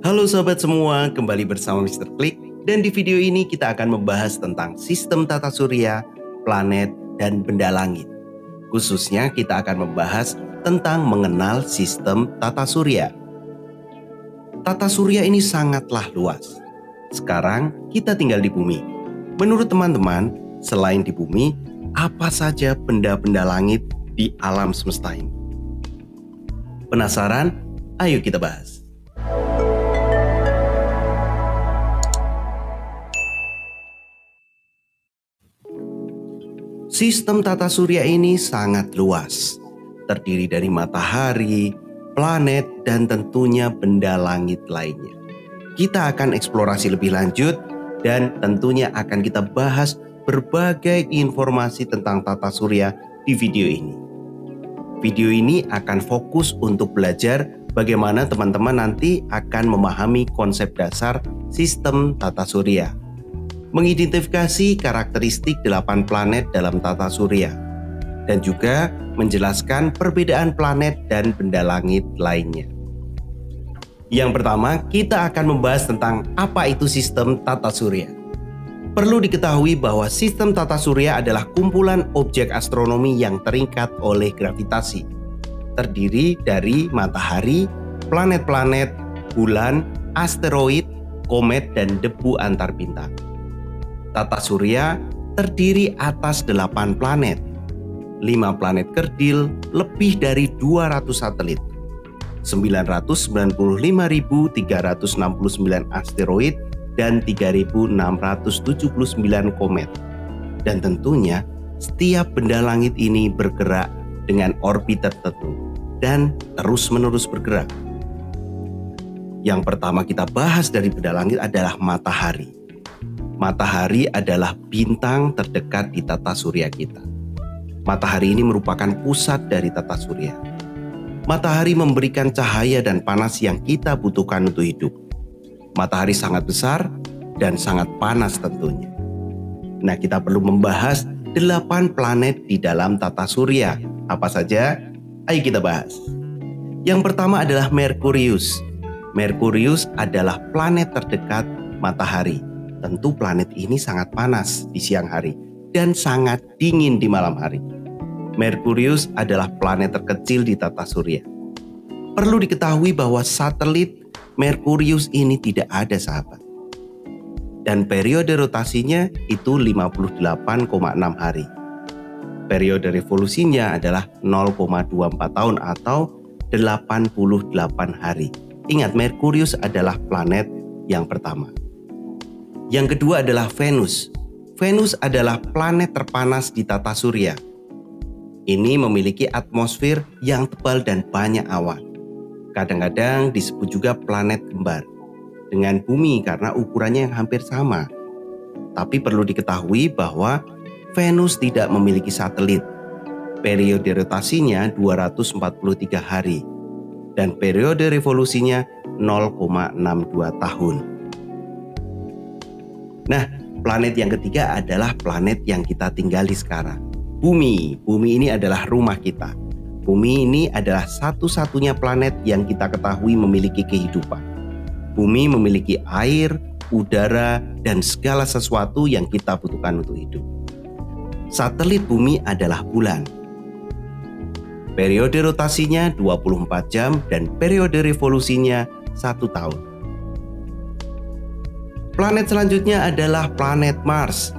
Halo sobat semua, kembali bersama Mr. Klik dan di video ini kita akan membahas tentang sistem tata surya, planet, dan benda langit. Khususnya kita akan membahas tentang mengenal sistem tata surya. Tata surya ini sangatlah luas. Sekarang kita tinggal di bumi. Menurut teman-teman, selain di bumi, apa saja benda-benda langit di alam semesta ini? Penasaran? Ayo kita bahas. Sistem tata surya ini sangat luas, terdiri dari matahari, planet, dan tentunya benda langit lainnya. Kita akan eksplorasi lebih lanjut dan tentunya akan kita bahas berbagai informasi tentang tata surya di video ini. Video ini akan fokus untuk belajar bagaimana teman-teman nanti akan memahami konsep dasar sistem tata surya, mengidentifikasi karakteristik 8 planet dalam tata surya, dan juga menjelaskan perbedaan planet dan benda langit lainnya. Yang pertama, kita akan membahas tentang apa itu sistem tata surya. Perlu diketahui bahwa sistem tata surya adalah kumpulan objek astronomi yang terikat oleh gravitasi, terdiri dari matahari, planet-planet, bulan, asteroid, komet, dan debu antar bintang. Tata surya terdiri atas 8 planet, 5 planet kerdil, lebih dari 200 satelit, 995.369 asteroid, dan 3.679 komet. Dan tentunya setiap benda langit ini bergerak dengan orbit tertentu dan terus-menerus bergerak. Yang pertama kita bahas dari benda langit adalah matahari. Matahari adalah bintang terdekat di tata surya kita. Matahari ini merupakan pusat dari tata surya. Matahari memberikan cahaya dan panas yang kita butuhkan untuk hidup. Matahari sangat besar dan sangat panas tentunya. Nah, kita perlu membahas 8 planet di dalam tata surya. Apa saja? Ayo kita bahas. Yang pertama adalah Merkurius. Merkurius adalah planet terdekat matahari. Tentu planet ini sangat panas di siang hari dan sangat dingin di malam hari. Merkurius adalah planet terkecil di tata surya. Perlu diketahui bahwa satelit Merkurius ini tidak ada, sahabat. Dan periode rotasinya itu 58,6 hari. Periode revolusinya adalah 0,24 tahun atau 88 hari. Ingat, Merkurius adalah planet yang pertama. Yang kedua adalah Venus. Venus adalah planet terpanas di tata surya. Ini memiliki atmosfer yang tebal dan banyak awan. Kadang-kadang disebut juga planet kembar dengan bumi karena ukurannya yang hampir sama. Tapi perlu diketahui bahwa Venus tidak memiliki satelit. Periode rotasinya 243 hari dan periode revolusinya 0,62 tahun. Nah, planet yang ketiga adalah planet yang kita tinggali sekarang, Bumi. Bumi ini adalah rumah kita. Bumi ini adalah satu-satunya planet yang kita ketahui memiliki kehidupan. Bumi memiliki air, udara, dan segala sesuatu yang kita butuhkan untuk hidup. Satelit Bumi adalah bulan. Periode rotasinya 24 jam dan periode revolusinya 1 tahun. Planet selanjutnya adalah planet Mars.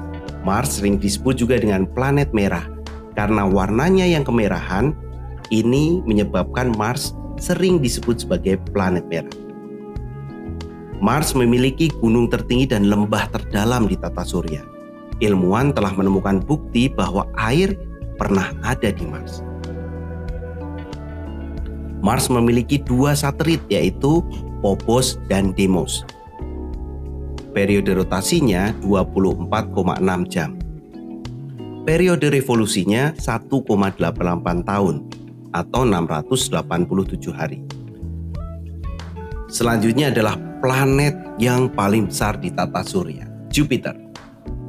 Mars sering disebut juga dengan planet merah karena warnanya yang kemerahan. Ini menyebabkan Mars sering disebut sebagai planet merah. Mars memiliki gunung tertinggi dan lembah terdalam di tata surya. Ilmuwan telah menemukan bukti bahwa air pernah ada di Mars. Mars memiliki 2 satelit yaitu Phobos dan Deimos. Periode rotasinya 24,6 jam. Periode revolusinya 1,88 tahun atau 687 hari. Selanjutnya adalah planet yang paling besar di tata surya, Jupiter.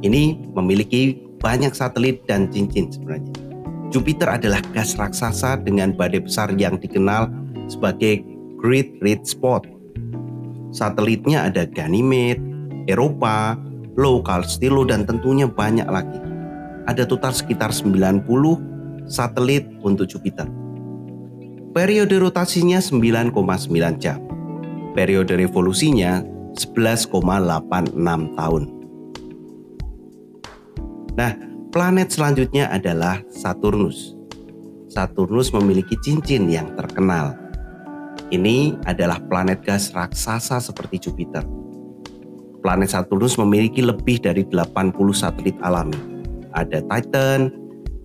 Ini memiliki banyak satelit dan cincin sebenarnya. Jupiter adalah gas raksasa dengan badai besar yang dikenal sebagai Great Red Spot. Satelitnya ada Ganymede, Europa, Io, Callisto, dan tentunya banyak lagi. Ada total sekitar 90 satelit untuk Jupiter. Periode rotasinya 9,9 jam. Periode revolusinya 11,86 tahun. Nah, planet selanjutnya adalah Saturnus. Saturnus memiliki cincin yang terkenal. Ini adalah planet gas raksasa seperti Jupiter. Planet Saturnus memiliki lebih dari 80 satelit alami. Ada Titan,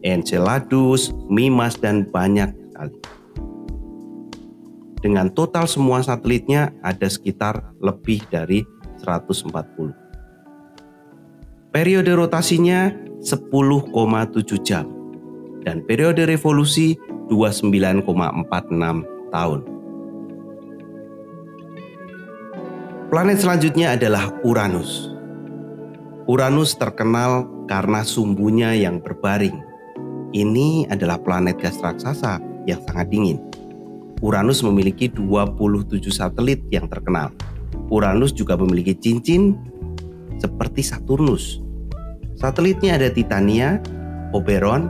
Enceladus, Mimas, dan banyak sekali. Dengan total semua satelitnya ada sekitar lebih dari 140. Periode rotasinya 10,7 jam dan periode revolusi 29,46 tahun. Planet selanjutnya adalah Uranus. Uranus terkenal karena sumbunya yang berbaring. Ini adalah planet gas raksasa yang sangat dingin. Uranus memiliki 27 satelit yang terkenal. Uranus juga memiliki cincin seperti Saturnus. Satelitnya ada Titania, Oberon,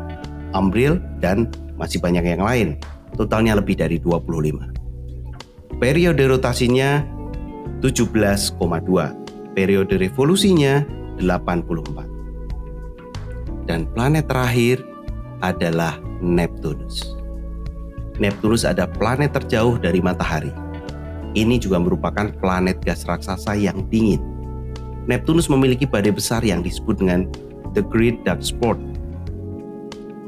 Umbriel, dan masih banyak yang lain. Totalnya lebih dari 25. Periode rotasinya 17,2. Periode revolusinya 84. Dan planet terakhir adalah Neptunus. Neptunus adalah planet terjauh dari matahari. Ini juga merupakan planet gas raksasa yang dingin. Neptunus memiliki badai besar yang disebut dengan The Great Dark Spot.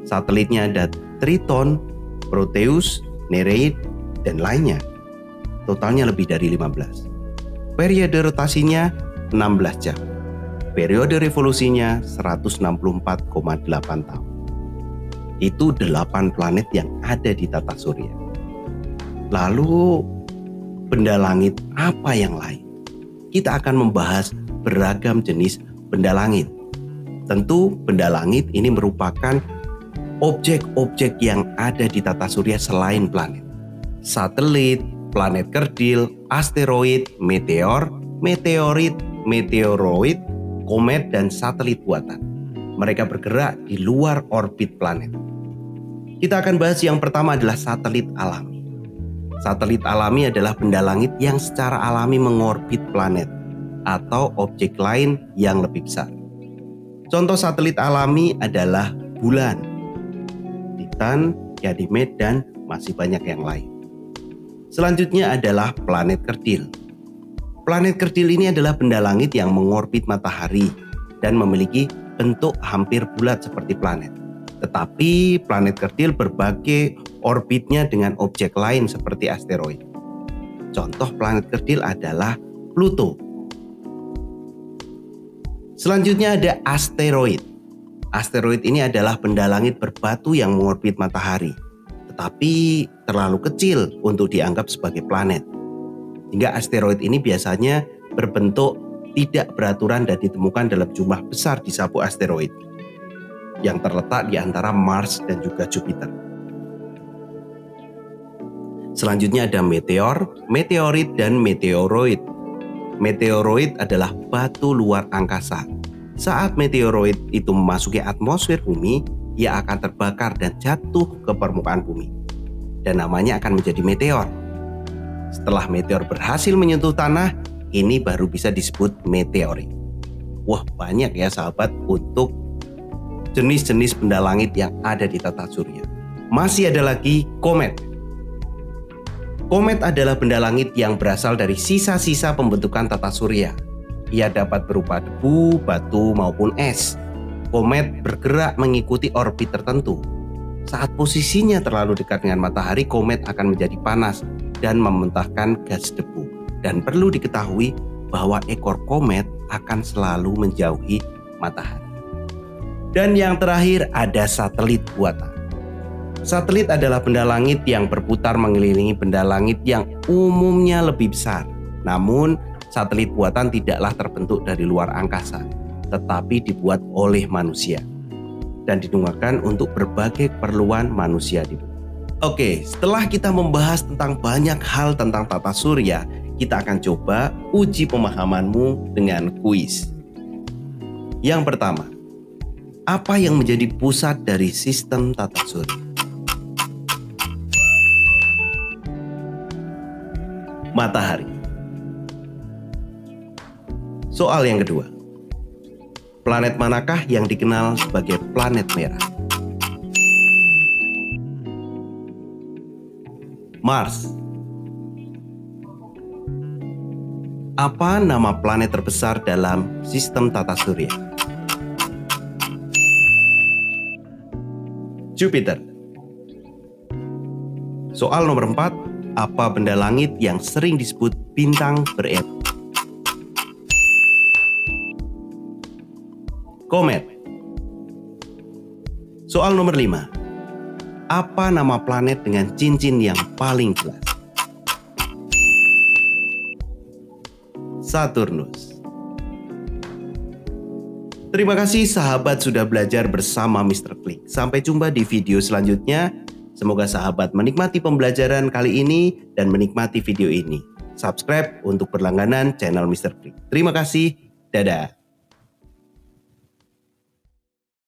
Satelitnya ada Triton, Proteus, Nereid, dan lainnya. Totalnya lebih dari 15. Periode rotasinya 16 jam. Periode revolusinya 164,8 tahun. Itu 8 planet yang ada di tata surya. Lalu benda langit apa yang lain? Kita akan membahas beragam jenis benda langit. Tentu benda langit ini merupakan objek-objek yang ada di tata surya selain planet. Satelit, planet kerdil, asteroid, meteor, meteorit, meteoroid, komet, dan satelit buatan. Mereka bergerak di luar orbit planet. Kita akan bahas yang pertama adalah satelit alami. Satelit alami adalah benda langit yang secara alami mengorbit planet atau objek lain yang lebih besar. Contoh satelit alami adalah bulan, Titan, Ganymede, dan masih banyak yang lain. Selanjutnya adalah planet kerdil. Planet kerdil ini adalah benda langit yang mengorbit matahari dan memiliki bentuk hampir bulat seperti planet. Tetapi planet kerdil berbagi orbitnya dengan objek lain seperti asteroid. Contoh planet kerdil adalah Pluto. Selanjutnya ada asteroid. Asteroid ini adalah benda langit berbatu yang mengorbit matahari, tetapi terlalu kecil untuk dianggap sebagai planet. Hingga asteroid ini biasanya berbentuk tidak beraturan dan ditemukan dalam jumlah besar di sabuk asteroid yang terletak di antara Mars dan juga Jupiter. Selanjutnya ada meteor, meteorit, dan meteoroid. Meteoroid adalah batu luar angkasa. Saat meteoroid itu memasuki atmosfer bumi, ia akan terbakar dan jatuh ke permukaan bumi. Dan namanya akan menjadi meteor. Setelah meteor berhasil menyentuh tanah, ini baru bisa disebut meteorit. Wah, banyak ya sahabat untuk jenis-jenis benda langit yang ada di tata surya. Masih ada lagi komet. Komet adalah benda langit yang berasal dari sisa-sisa pembentukan tata surya. Ia dapat berupa debu, batu, maupun es. Komet bergerak mengikuti orbit tertentu. Saat posisinya terlalu dekat dengan matahari, komet akan menjadi panas dan memuntahkan gas debu. Dan perlu diketahui bahwa ekor komet akan selalu menjauhi matahari. Dan yang terakhir ada satelit buatan. Satelit adalah benda langit yang berputar mengelilingi benda langit yang umumnya lebih besar. Namun, satelit buatan tidaklah terbentuk dari luar angkasa, tetapi dibuat oleh manusia dan digunakan untuk berbagai keperluan manusia di bumi. Oke, setelah kita membahas tentang banyak hal tentang tata surya, kita akan coba uji pemahamanmu dengan kuis. Yang pertama, apa yang menjadi pusat dari sistem tata surya? Matahari. Soal yang kedua, planet manakah yang dikenal sebagai planet merah? Mars. Apa nama planet terbesar dalam sistem tata surya? Jupiter. Soal nomor 4, apa benda langit yang sering disebut bintang bereapi? Komet. Soal nomor 5, apa nama planet dengan cincin yang paling jelas? Saturnus. Terima kasih sahabat sudah belajar bersama Mr. Klik. Sampai jumpa di video selanjutnya. Semoga sahabat menikmati pembelajaran kali ini dan menikmati video ini. Subscribe untuk berlangganan channel Mr. Klik. Terima kasih. Dadah.